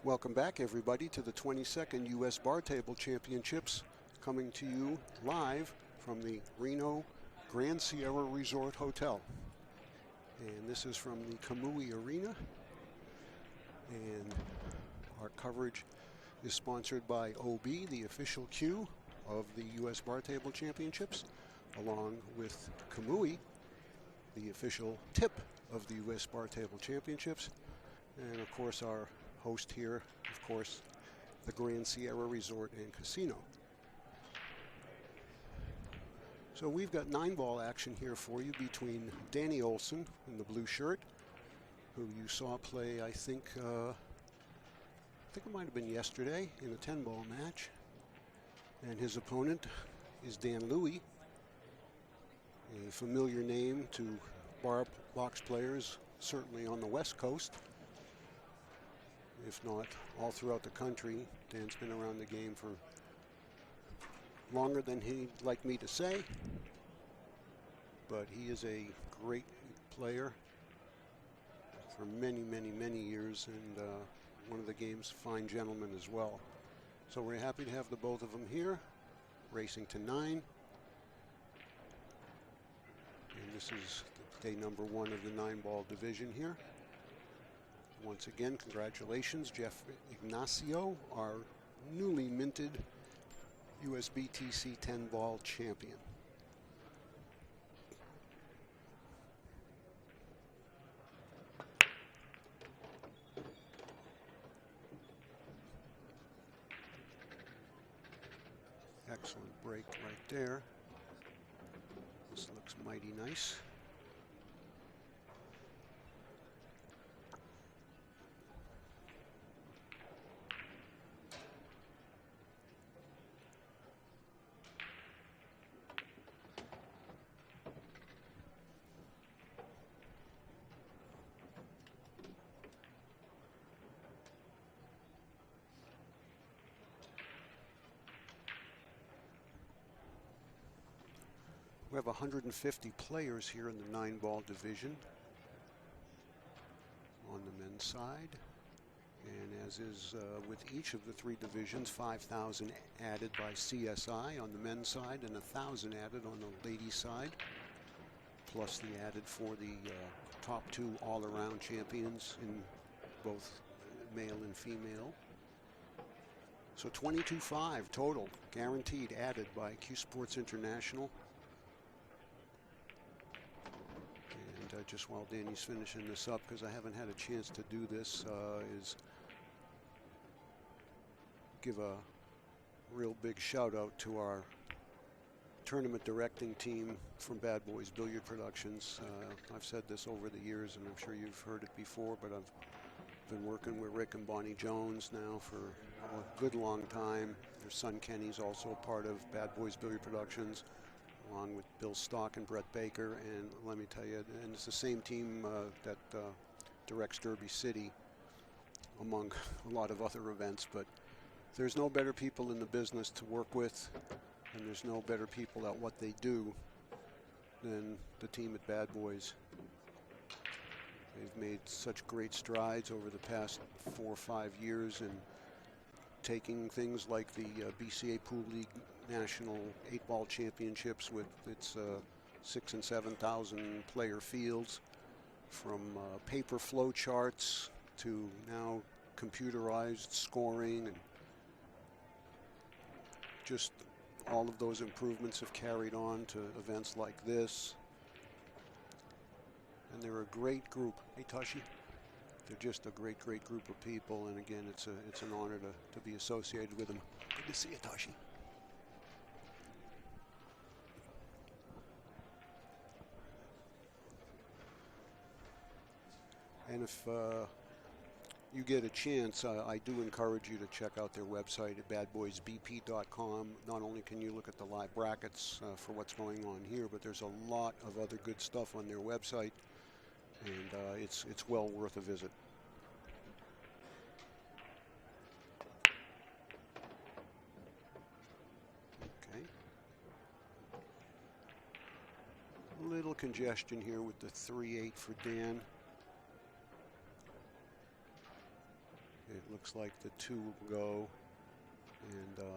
Welcome back, everybody, to the 22nd U.S. Bar Table Championships, coming to you live from the Reno Grand Sierra Resort Hotel. And this is from the Kamui Arena. And our coverage is sponsored by OB, the official cue of the U.S. Bar Table Championships, along with Kamui, the official tip of the U.S. Bar Table Championships. And of course, our host here, of course, the Grand Sierra Resort and Casino. So we've got 9-ball action here for you between Danny Olson in the blue shirt, who you saw play, I think it might have been yesterday in a 10-ball match. And his opponent is Louie, a familiar name to bar box players, certainly on the West Coast, if not all throughout the country. Dan's been around the game for longer than he'd like me to say, but he is a great player for many, many, many years, and one of the game's fine gentlemen as well. So we're happy to have the both of them here, racing to 9. And this is day number 1 of the 9-ball division here. Once again, congratulations, Jeff Ignacio, our newly minted USBTC 10-ball champion. Excellent break right there. This looks mighty nice. We have 150 players here in the 9-ball division on the men's side. And as is with each of the 3 divisions, 5,000 added by CSI on the men's side and 1,000 added on the ladies' side, plus the added for the top 2 all-around champions in both male and female. So 22.5 total, guaranteed, added by CueSports International. Just while Danny's finishing this up, because I haven't had a chance to do this, is give a real big shout out to our tournament directing team from Bad Boys Billiard Productions. I've said this over the years, and I'm sure you've heard it before, but I've been working with Rick and Bonnie Jones now for a good long time. Their son Kenny's also part of Bad Boys Billiard Productions, along with Bill Stock and Brett Baker. And let me tell you, and it's the same team that directs Derby City, among a lot of other events. But there's no better people in the business to work with, and there's no better people at what they do than the team at Bad Boys. They've made such great strides over the past 4 or 5 years in taking things like the BCA Pool League National 8-ball championships with its 6,000 and 7,000 player fields, from paper flow charts to now computerized scoring, and just all of those improvements have carried on to events like this. And they're a great group. Hey, Toshi. They're just a great, great group of people, and again, it's an honor to be associated with them. Good to see you, Toshi. And if you get a chance, I do encourage you to check out their website at badboysbp.com. Not only can you look at the live brackets for what's going on here, but there's a lot of other good stuff on their website, and it's well worth a visit. Okay. A little congestion here with the 3-8 for Dan. It looks like the 2 will go, and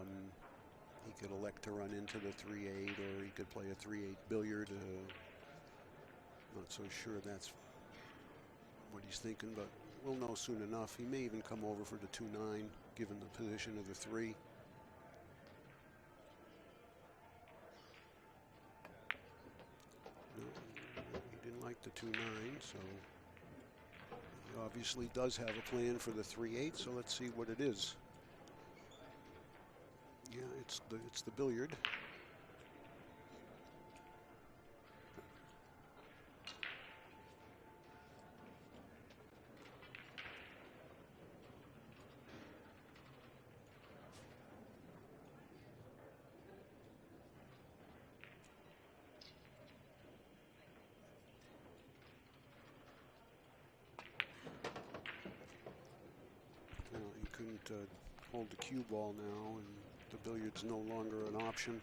he could elect to run into the 3-8, or he could play a 3-8 billiard. Not so sure that's what he's thinking, but we'll know soon enough. He may even come over for the 2-9, given the position of the 3. No, he didn't like the 2-9, so he obviously does have a plan for the 3-8, so let's see what it is. Yeah, it's the billiard. You couldn't hold the cue ball now, and the billiard's no longer an option,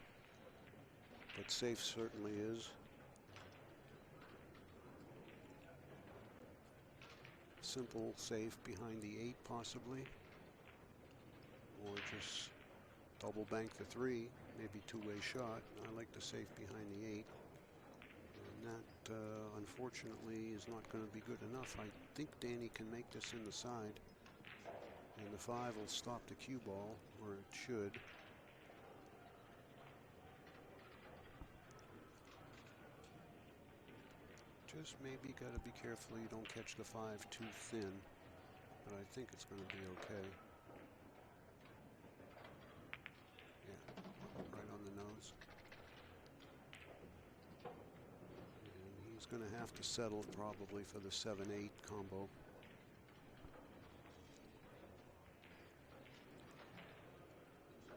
but safe certainly is. Simple safe behind the 8 possibly, or just double bank the 3, maybe 2-way shot. I like the safe behind the 8, and that unfortunately is not going to be good enough. I think Danny can make this in the side, and the 5 will stop the cue ball, or it should. Just maybe got to be careful you don't catch the 5 too thin, but I think it's going to be okay. Yeah, right on the nose. And he's going to have to settle probably for the 7-8 combo.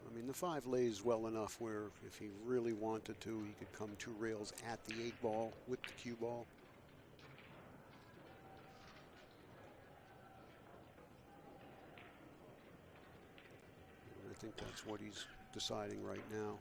I mean, the 5 lays well enough where if he really wanted to, he could come 2 rails at the 8 ball with the cue ball. I think that's what he's deciding right now.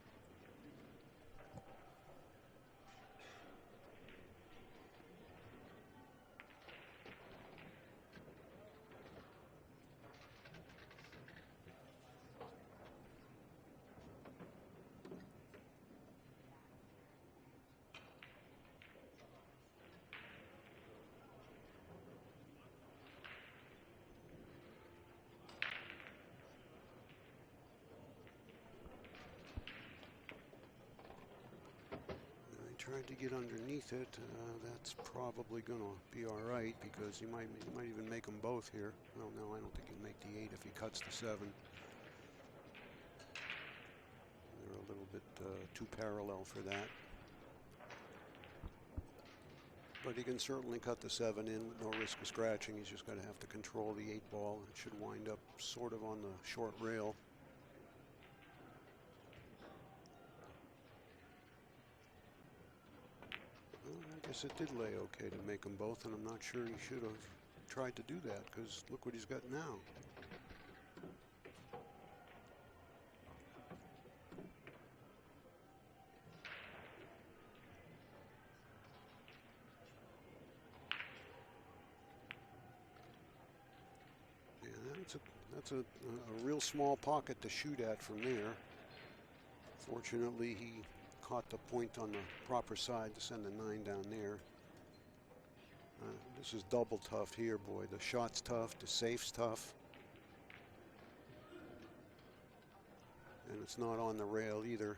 Tried to get underneath it. That's probably going to be all right, because he might even make them both here. Well, no, I don't think he'll make the 8 if he cuts the 7. They're a little bit too parallel for that. But he can certainly cut the 7 in with no risk of scratching. He's just going to have to control the 8 ball. It should wind up sort of on the short rail. I guess it did lay okay to make them both, and I'm not sure he should have tried to do that, because look what he's got now. Yeah, that's a real small pocket to shoot at from there. Fortunately, he caught the point on the proper side to send the 9 down there. This is double tough here, boy. The shot's tough, the safe's tough. And it's not on the rail either.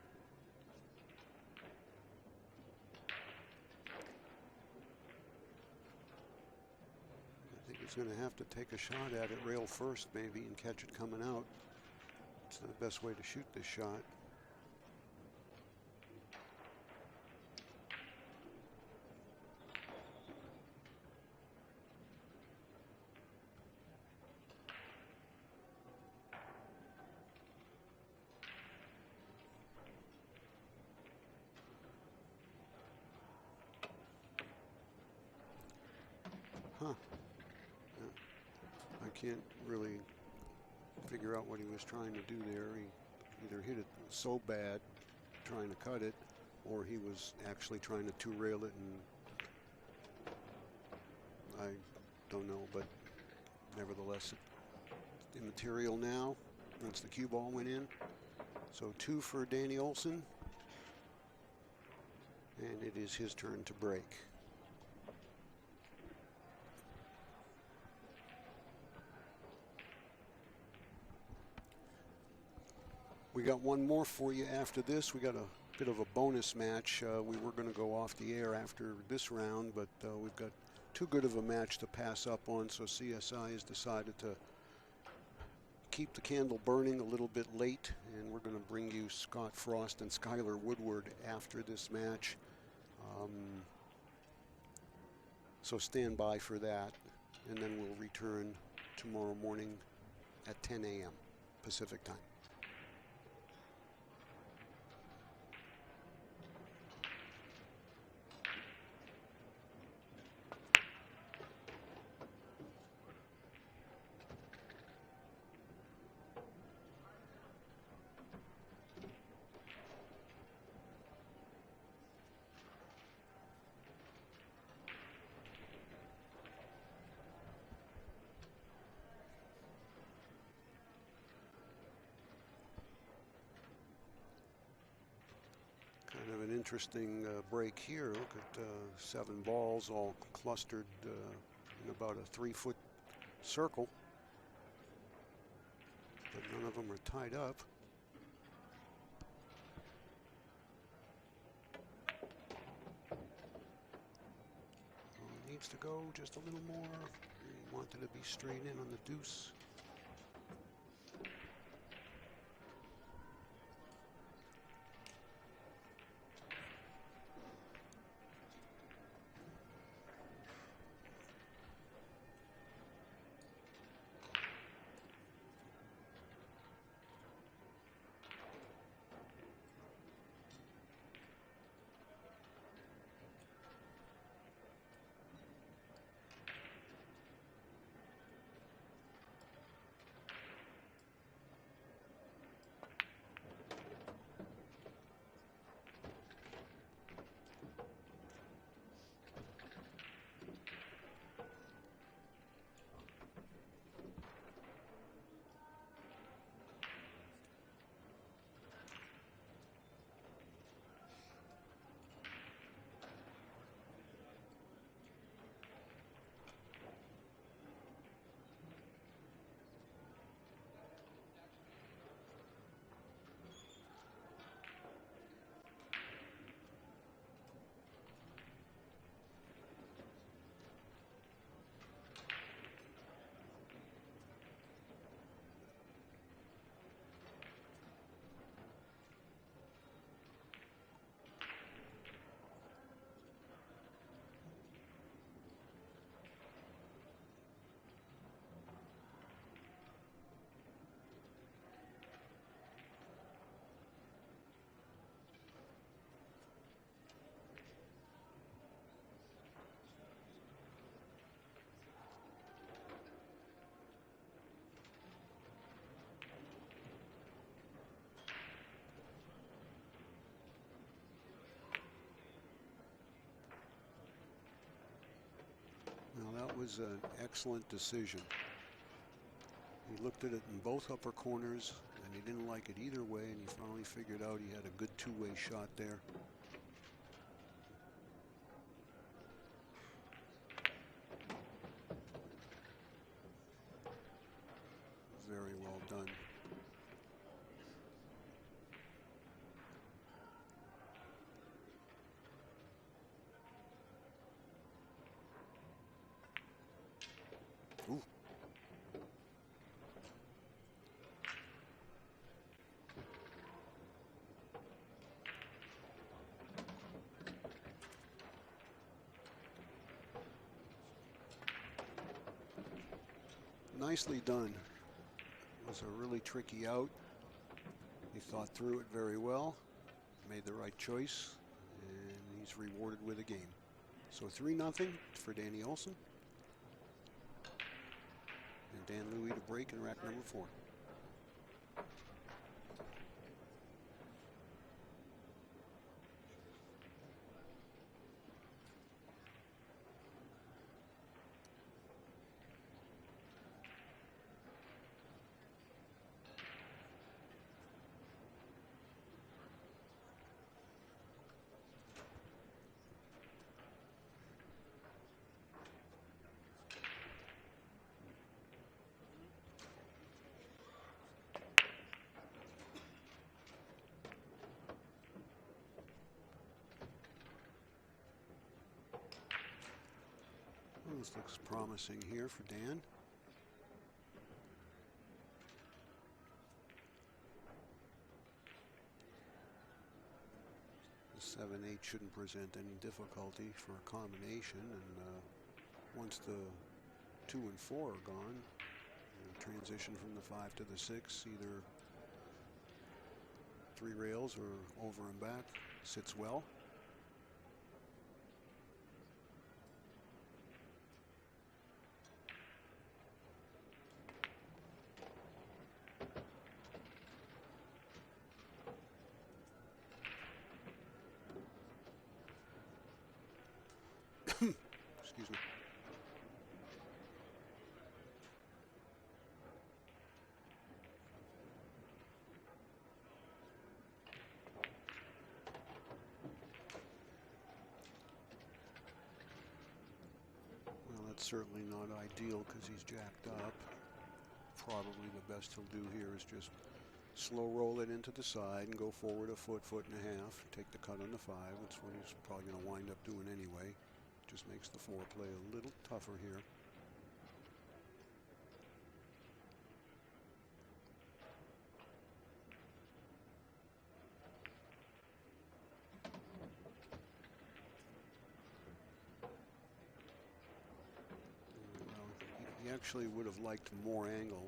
I think he's going to have to take a shot at it rail first, maybe, and catch it coming out. It's the best way to shoot this shot. Huh. Yeah. I can't really figure out what he was trying to do there. He either hit it so bad trying to cut it, or he was actually trying to 2-rail it, and I don't know, but nevertheless immaterial now once the cue ball went in. So 2 for Danny Olson. And it is his turn to break. We got one more for you after this. We got a bit of a bonus match. We were going to go off the air after this round, but we've got too good of a match to pass up on, so CSI has decided to keep the candle burning a little bit late, and we're going to bring you Scott Frost and Skylar Woodward after this match. So stand by for that, and then we'll return tomorrow morning at 10 a.m. Pacific time. Kind of an interesting break here. Look at 7 balls all clustered in about a 3-foot circle, but none of them are tied up. Needs to go just a little more. He wanted to be straight in on the deuce. Now that was an excellent decision. He looked at it in both upper corners, and he didn't like it either way, and he finally figured out he had a good two-way shot there. Very well done. Ooh. Nicely done. It was a really tricky out. He thought through it very well, made the right choice, and he's rewarded with a game. So 3-0 for Danny Olson. And Dan Louie to break in rack number 4. This looks promising here for Dan. The 7-8 shouldn't present any difficulty for a combination, and once the 2 and 4 are gone, transition from the 5 to the 6, either 3 rails or over and back, sits well. Excuse me. Well, that's certainly not ideal because he's jacked up. Probably the best he'll do here is just slow roll it into the side and go forward a foot, foot and a half. Take the cut on the 5. That's what he's probably going to wind up doing anyway. Just makes the 4 play a little tougher here. Well, he actually would have liked more angle.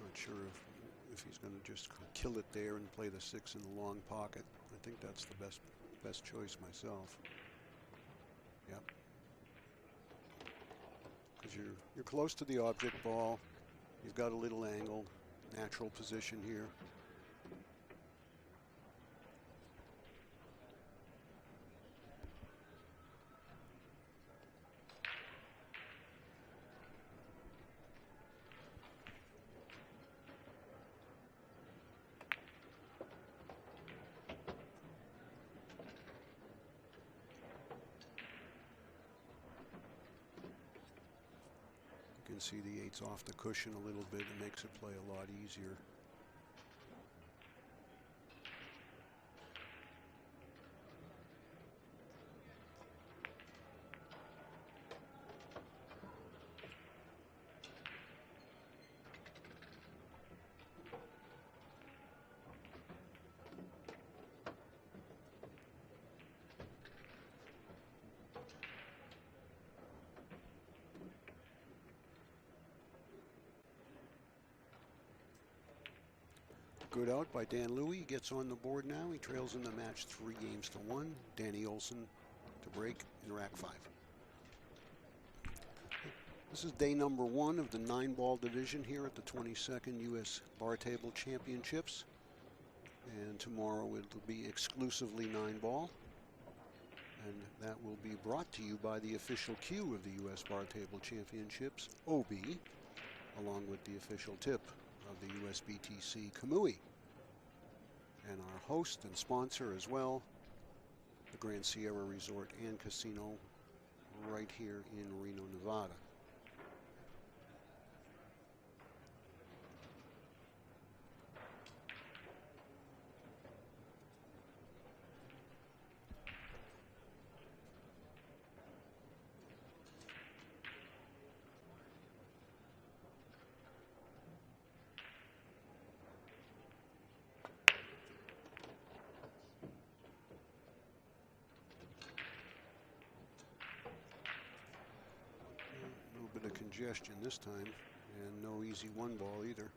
Not sure if he's going to just kill it there and play the 6 in the long pocket. I think that's the best choice myself. Yep. Because you're close to the object ball. You've got a little angle, natural position here. You can see the 8's off the cushion a little bit. It makes it play a lot easier. Good out by Dan Louie. He gets on the board now. He trails in the match 3-1. Danny Olson to break in rack 5. This is day number 1 of the 9-ball division here at the 22nd U.S. Bar Table Championships. And tomorrow it will be exclusively 9-ball. And that will be brought to you by the official cue of the U.S. Bar Table Championships, OB, along with the official tip of the USBTC Kamui, and our host and sponsor as well, the Grand Sierra Resort and Casino right here in Reno, Nevada. Bit of congestion this time, and no easy 1-ball either.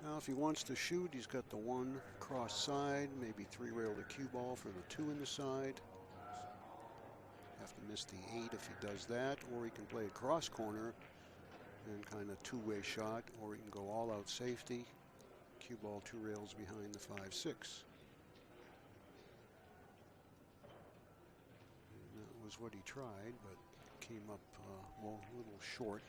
Now if he wants to shoot, he's got the 1 cross side, maybe 3-rail the cue ball for the 2 in the side. Have to miss the 8 if he does that, or he can play a cross corner and kind of 2-way shot, or he can go all out safety, cue ball 2 rails behind the 5-6. Was what he tried, but came up well, a little short.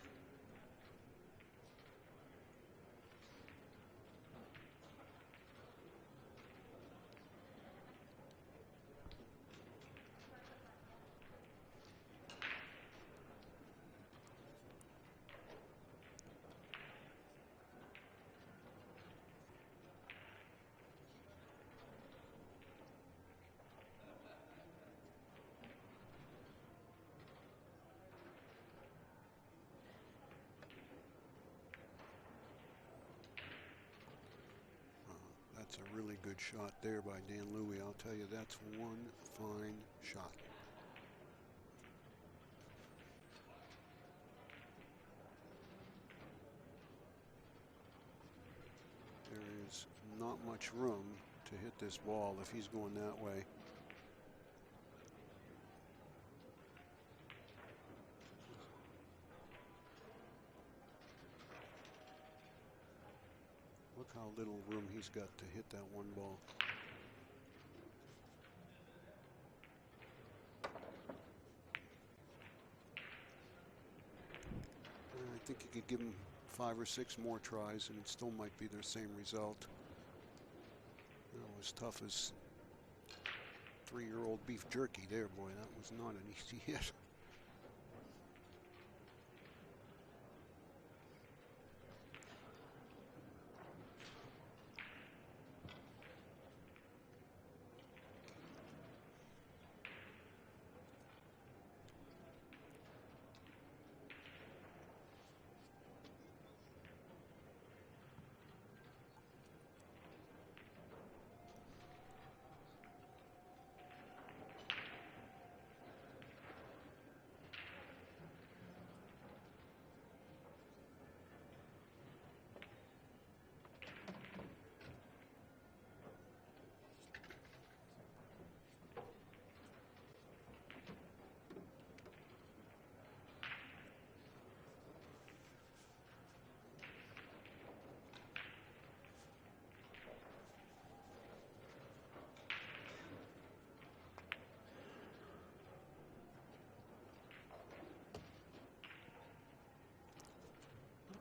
It's a really good shot there by Dan Louie. I'll tell you, that's one fine shot. There is not much room to hit this ball if he's going that way. Look how little room he's got to hit that one ball. I think you could give him 5 or 6 more tries and it still might be the same result. You know, as tough as 3-year-old beef jerky there, boy. That was not an easy hit.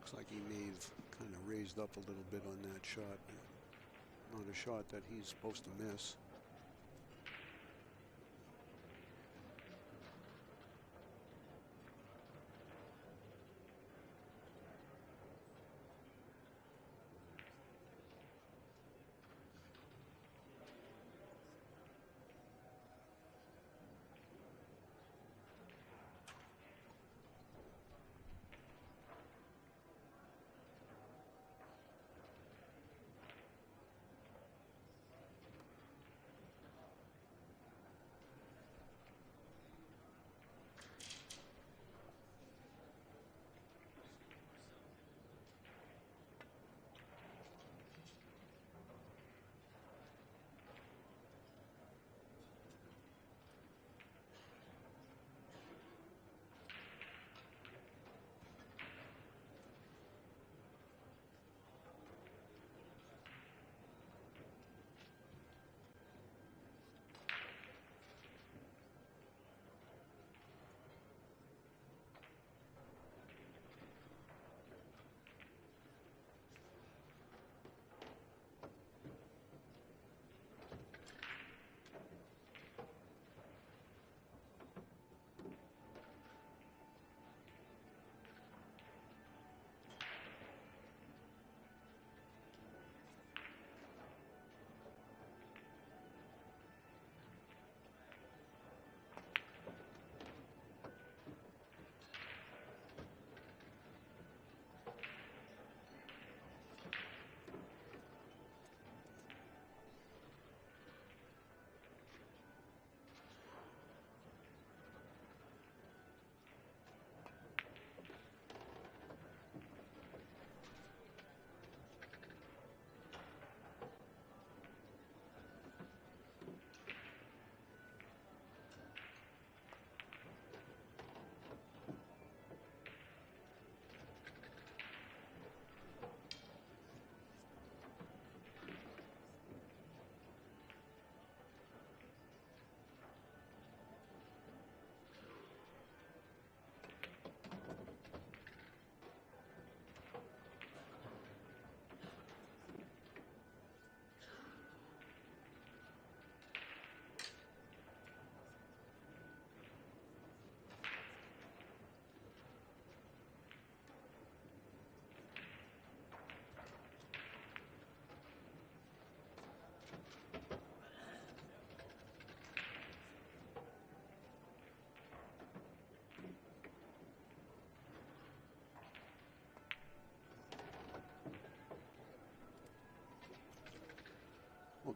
Looks like he may have kind of raised up a little bit on that shot. Not a shot that he's supposed to miss.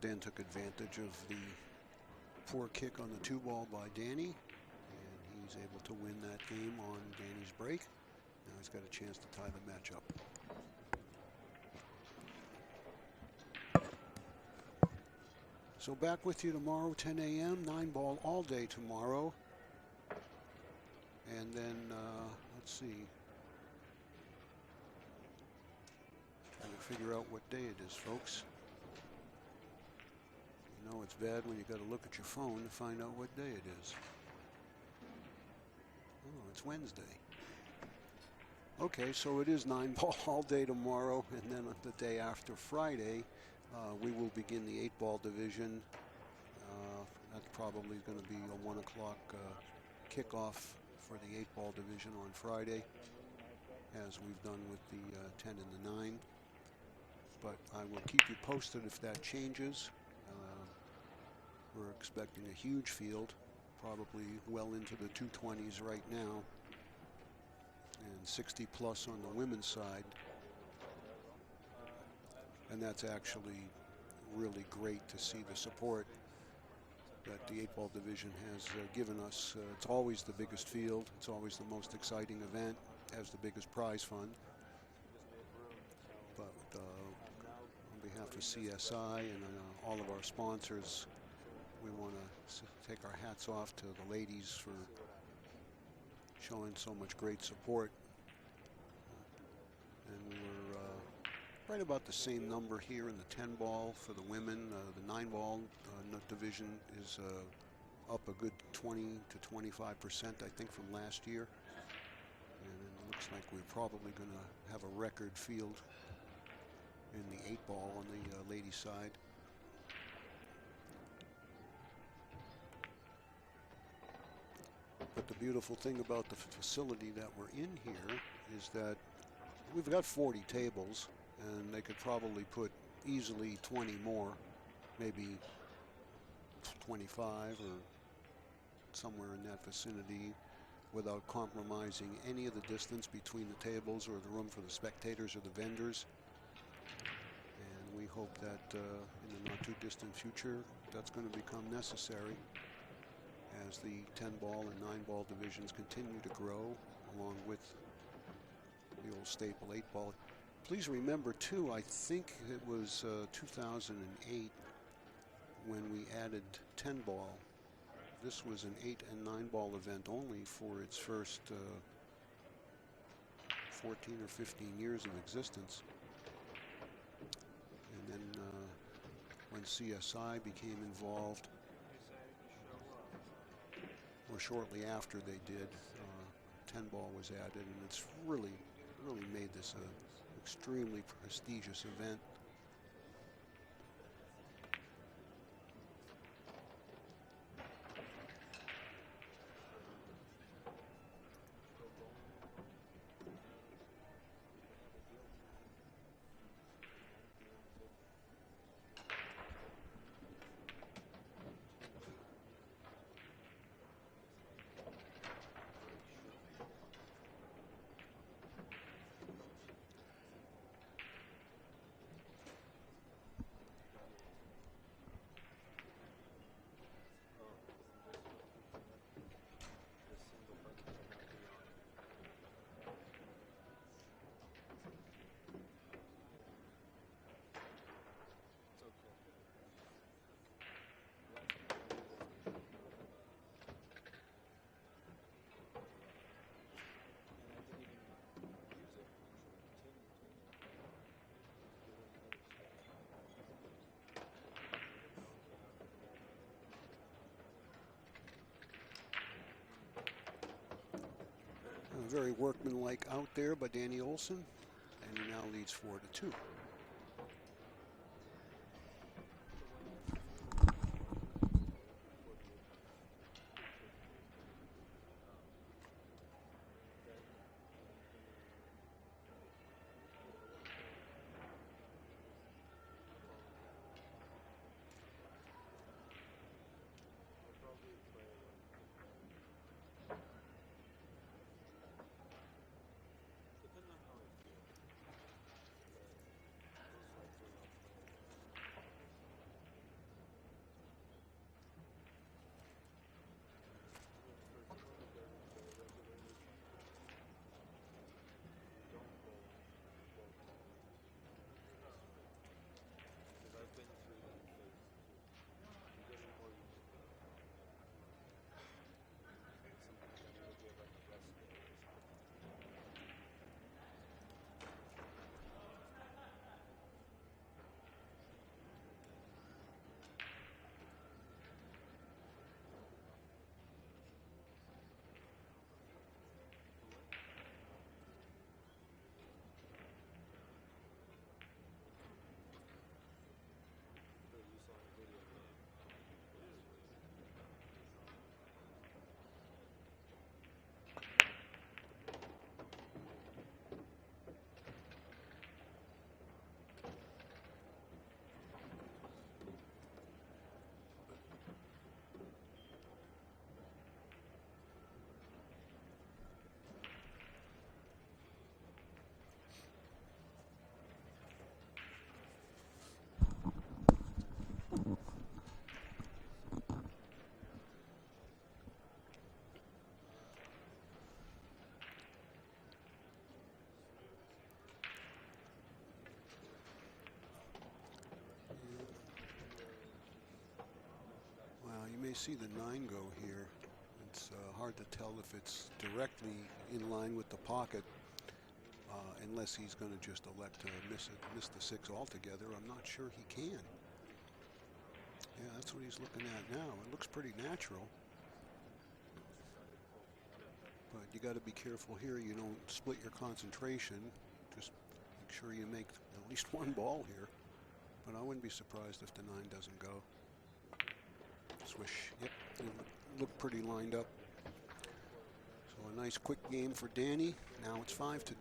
Well, Dan took advantage of the poor kick on the 2-ball by Danny, and he's able to win that game on Danny's break. Now he's got a chance to tie the match up. So back with you tomorrow, 10 a.m., 9-ball all day tomorrow. And then, let's see. Trying to figure out what day it is, folks. You know, it's bad when you got to look at your phone to find out what day it is. Oh, it's Wednesday. Okay, so it is 9-ball all day tomorrow, and then the day after Friday, we will begin the 8-ball division. That's probably going to be a 1 o'clock kickoff for the 8-ball division on Friday, as we've done with the 10 and the 9. But I will keep you posted if that changes. We're expecting a huge field, probably well into the 220s right now, and 60 plus on the women's side. And that's actually really great to see the support that the 8-ball division has given us. It's always the biggest field. It's always the most exciting event, has the biggest prize fund. But on behalf of CSI and all of our sponsors, we want to take our hats off to the ladies for showing so much great support. And we were right about the same number here in the 10-ball for the women. The 9-ball division is up a good 20 to 25%, I think, from last year. And it looks like we're probably going to have a record field in the 8-ball on the ladies' side. But the beautiful thing about the facility that we're in here is that we've got 40 tables, and they could probably put easily 20 more, maybe 25 or somewhere in that vicinity, without compromising any of the distance between the tables or the room for the spectators or the vendors. And we hope that in the not too distant future, that's going to become necessary as the 10-ball and 9-ball divisions continue to grow, along with the old staple 8-ball. Please remember, too, I think it was 2008 when we added 10-ball. This was an 8 and 9-ball event only for its first 14 or 15 years of existence. And then when CSI became involved, or shortly after they did, 10-ball was added, and it's really made this an extremely prestigious event. Very workmanlike out there by Danny Olson, and he now leads 4-2. may see the 9 go here. It's hard to tell if it's directly in line with the pocket, unless he's going to just elect to miss the 6 altogether. I'm not sure he can. Yeah, that's what he's looking at now. It looks pretty natural. But you got to be careful here. You don't split your concentration. Just make sure you make at least one ball here. But I wouldn't be surprised if the 9 doesn't go. Swish. Yep. Look pretty lined up. So a nice quick game for Danny. Now it's 5-2.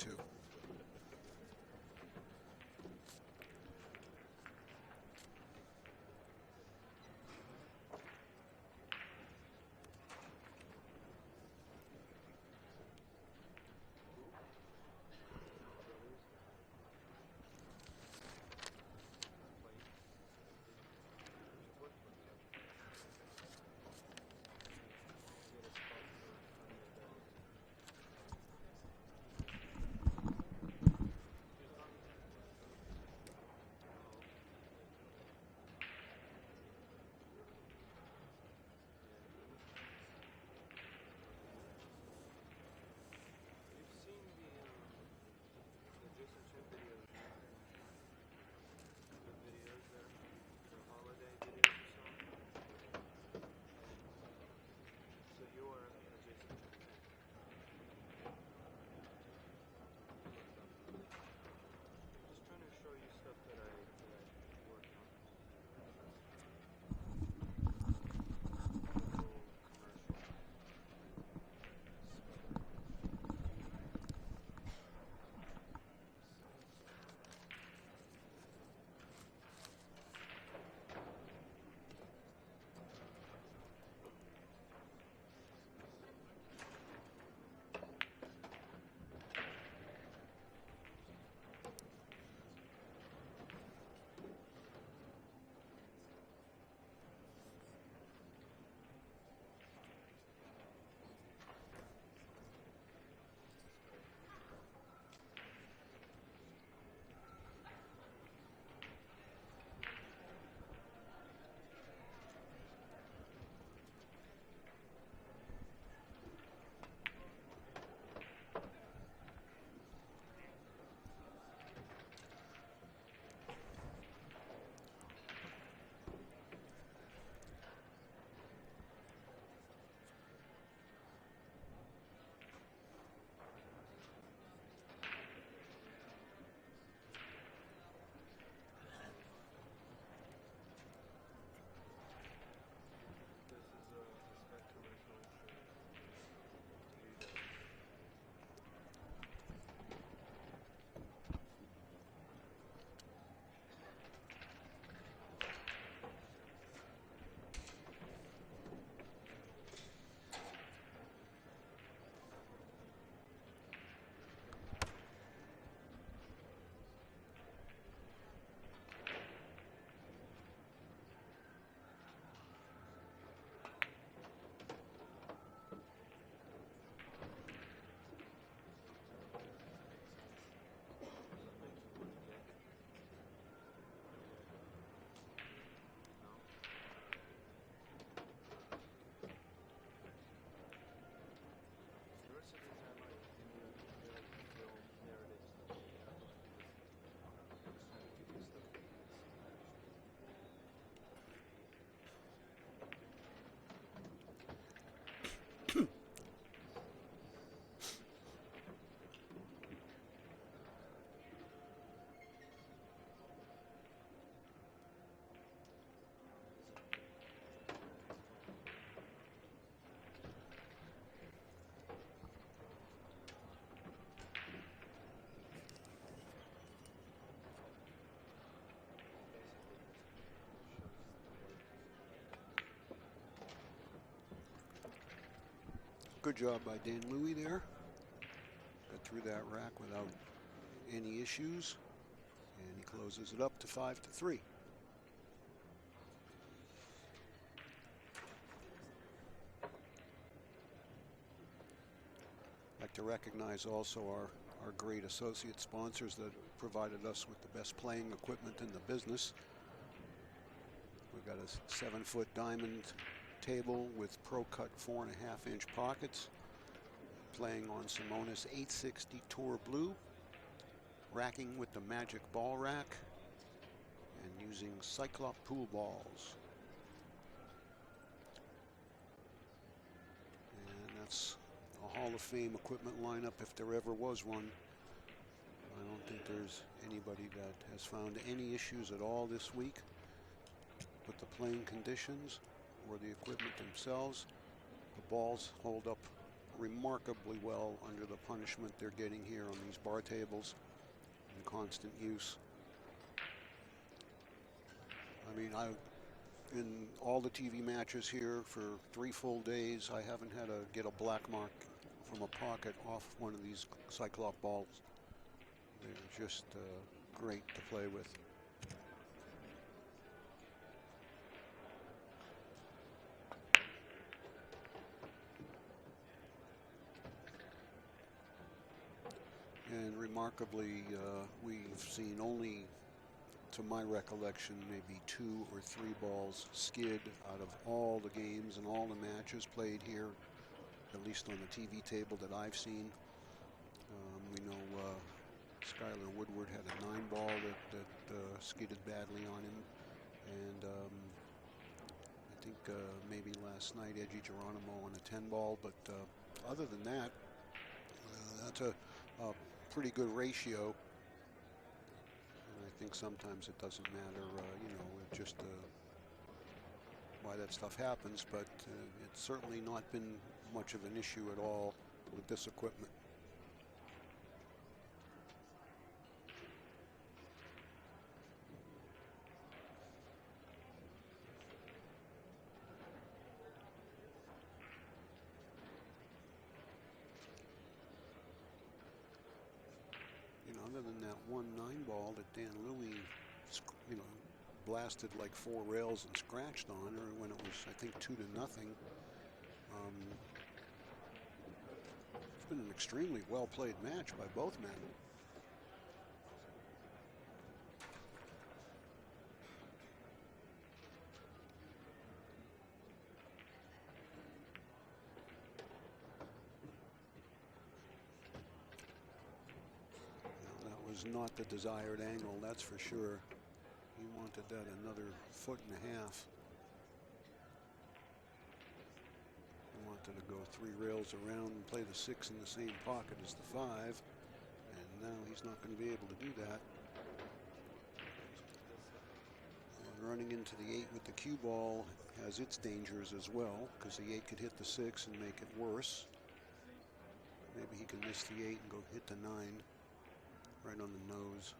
Good job by Dan Louie there. Got through that rack without any issues. And he closes it up to 5-3. I'd like to recognize also our great associate sponsors that provided us with the best playing equipment in the business. We've got a 7-foot diamond table with Pro Cut 4.5-inch pockets. Playing on Simonis 860 Tour Blue. Racking with the Magic Ball Rack. And using Cyclop pool balls. And that's a Hall of Fame equipment lineup if there ever was one. I don't think there's anybody that has found any issues at all this week with the playing conditions or the equipment themselves. The balls hold up remarkably well under the punishment they're getting here on these bar tables in constant use. I mean, in all the TV matches here for 3 full days, I haven't had to get a black mark from a pocket off one of these Cyclop balls. They're just great to play with. And remarkably, we've seen only, to my recollection, maybe 2 or 3 balls skid out of all the games and all the matches played here, at least on the TV table that I've seen. We know Skylar Woodward had a 9-ball that skidded badly on him, and I think maybe last night Edgy Geronimo on a 10-ball, but other than that, that's a pretty good ratio. And I think sometimes it doesn't matter, you know, just why that stuff happens, but it's certainly not been much of an issue at all with this equipment. Other than that one 9-ball that Dan Louie, you know, blasted like 4 rails and scratched on her when it was, I think, 2-0. It's been an extremely well-played match by both men. Not the desired angle, that's for sure. He wanted that another 1.5 feet. He wanted to go 3 rails around and play the 6 in the same pocket as the 5, and now he's not going to be able to do that. And running into the 8 with the cue ball has its dangers as well, because the 8 could hit the 6 and make it worse. Maybe he can miss the 8 and go hit the 9. Right on the nose.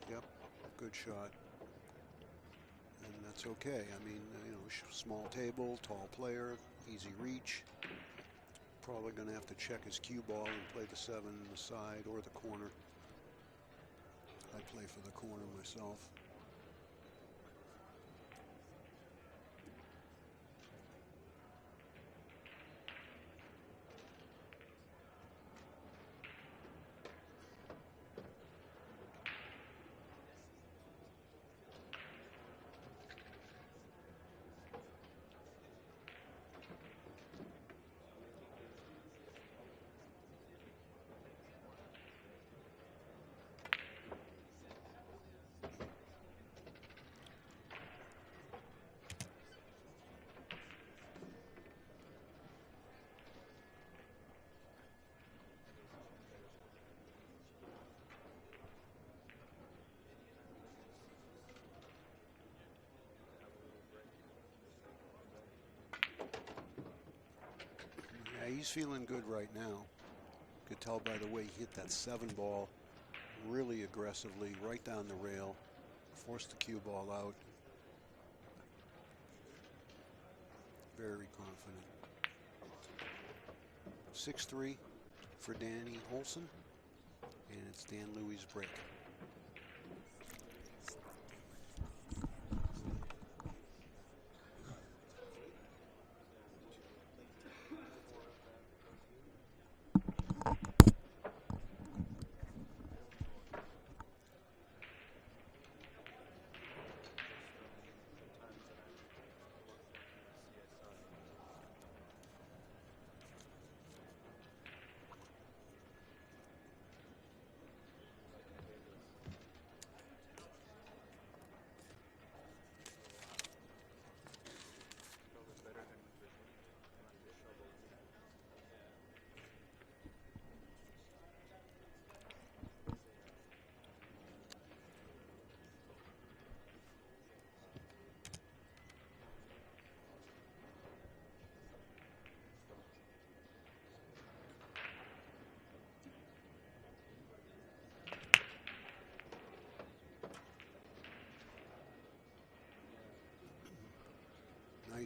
Yep, good shot. And that's okay. I mean, you know, small table, tall player, easy reach. Probably going to have to check his cue ball and play the 7 in the side or the corner. I play for the corner myself. Yeah, he's feeling good right now. You could tell by the way he hit that 7-ball really aggressively right down the rail, forced the cue ball out. Very confident. 6-3 for Danny Olson, and it's Dan Louie's break.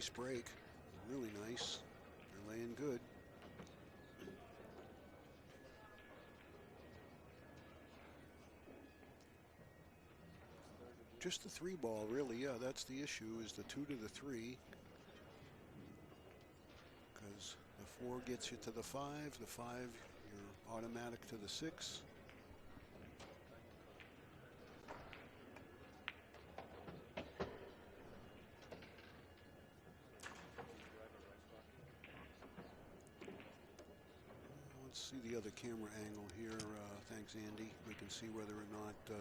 Nice break. Really nice. They're laying good. Just the 3 ball, really. Yeah, that's the issue, is the 2 to the 3. Because the 4 gets you to the 5. The 5, you're automatic to the 6. Let's see the other camera angle here. Thanks, Andy. We can see whether or not the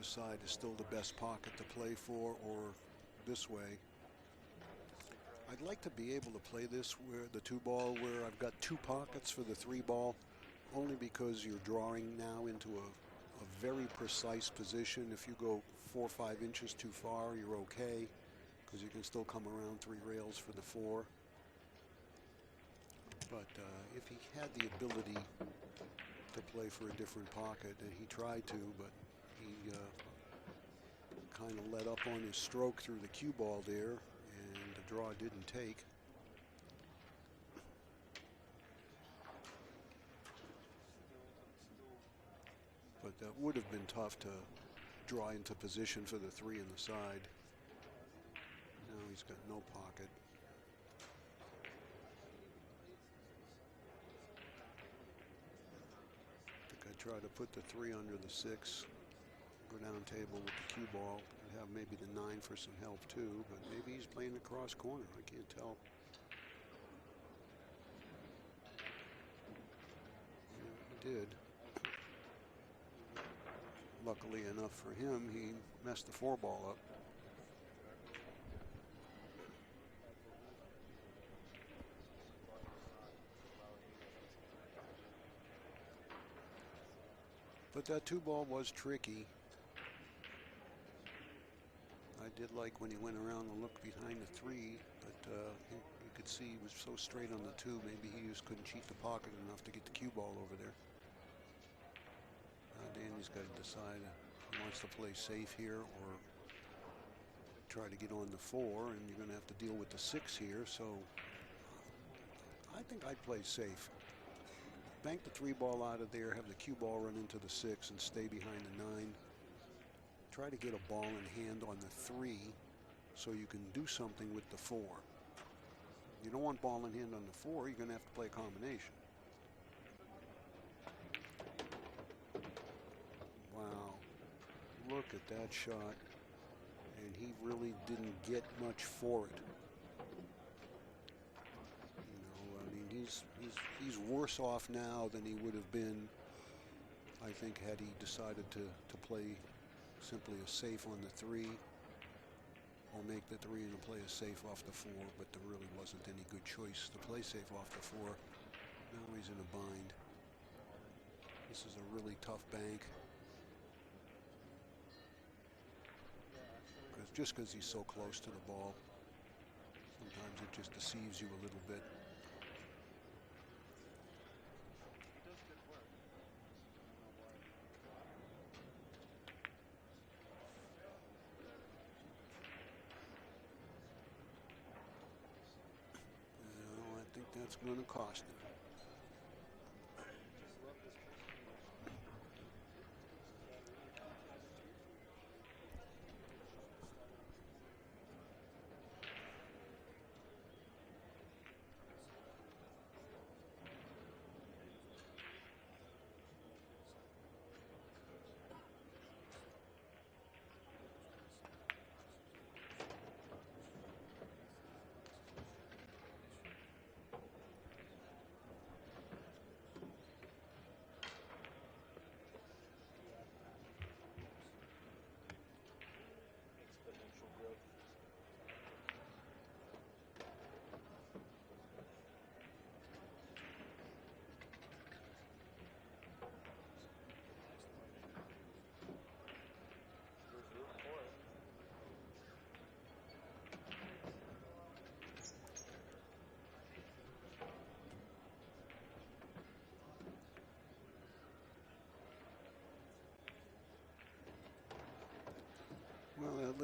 side is still the best pocket to play for, or this way. I'd like to be able to play this where the 2 ball, where I've got 2 pockets for the 3 ball, only because you're drawing now into a very precise position. If you go 4 or 5 inches too far, you're okay, because you can still come around 3 rails for the 4. But if he had the ability to play for a different pocket, and he tried to, but he kind of let up on his stroke through the cue ball there, and the draw didn't take. But that would have been tough to draw into position for the 3 in the side. Now he's got no pocket. Try to put the 3 under the 6, go down table with the cue ball, and have maybe the 9 for some help too, but maybe he's playing the cross corner. I can't tell. Yeah, he did. Luckily enough for him, he messed the 4 ball up. But that 2 ball was tricky. I did like when he went around and looked behind the 3, but you could see he was so straight on the 2, maybe he just couldn't cheat the pocket enough to get the cue ball over there. Danny's got to decide if he wants to play safe here or try to get on the 4, and you're going to have to deal with the 6 here, so I think I'd play safe. Bank the 3 ball out of there, have the cue ball run into the 6 and stay behind the 9. Try to get a ball in hand on the 3 so you can do something with the 4. You don't want ball in hand on the 4, you're going to have to play a combination. Wow, look at that shot. And he really didn't get much for it. He's worse off now than he would have been, I think, had he decided to play simply a safe on the 3 or make the 3 and play a safe off the 4, but there really wasn't any good choice to play safe off the 4. Now he's in a bind. This is a really tough bank. Just because he's so close to the ball, sometimes it just deceives you a little bit. That's going to cost him.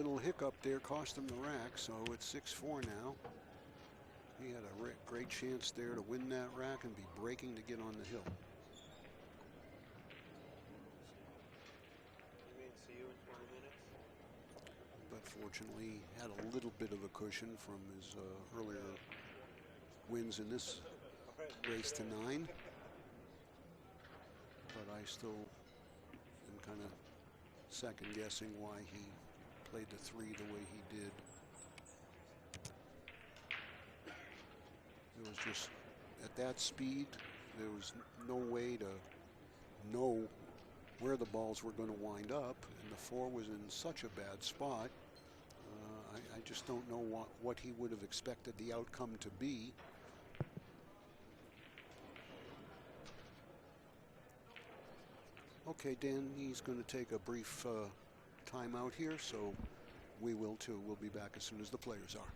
little hiccup there cost him the rack, so it's 6-4 now. He had a great chance there to win that rack and be breaking to get on the hill. See you in 20 minutes. But fortunately, had a little bit of a cushion from his earlier wins in this race to 9. But I still am kind of second guessing why he played the 3 the way he did. It was just, at that speed, there was no way to know where the balls were going to wind up, and the 4 was in such a bad spot. I just don't know what he would have expected the outcome to be. Okay, Dan, he's going to take a brief timeout here, so we will too. We'll be back as soon as the players are.